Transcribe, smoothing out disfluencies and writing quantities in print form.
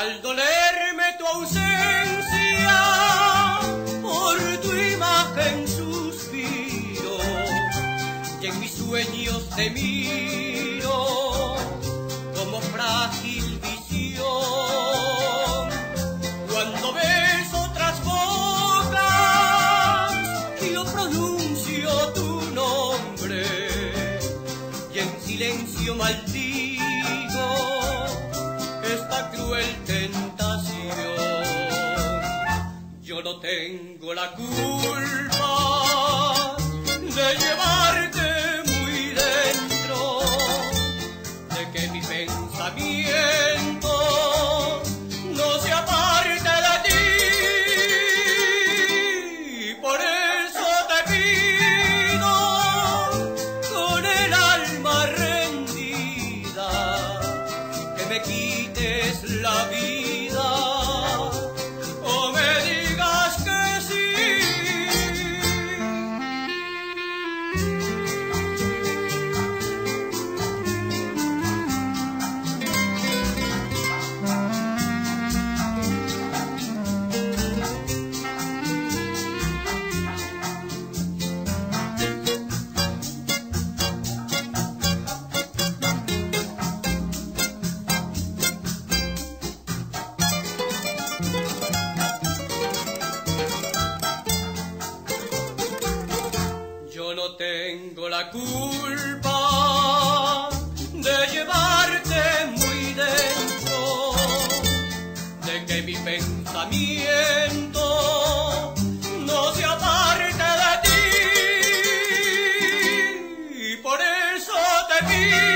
Al dolerme tu ausencia, por tu imagen suspiro, y en mis sueños te miro como frágil visión. Cuando ves otras bocas, yo pronuncio tu nombre, y en silencio maldigo esta cruel tentación. Yo no tengo la culpa de llevarte muy dentro, de que mi pensamiento no se aparte de ti. Por eso te pido con el alma rendida que me quites la vida o me digas que sí. Yo no tengo la culpa de llevarte muy dentro, de que mi pensamiento no se aparte de ti. Por eso te pido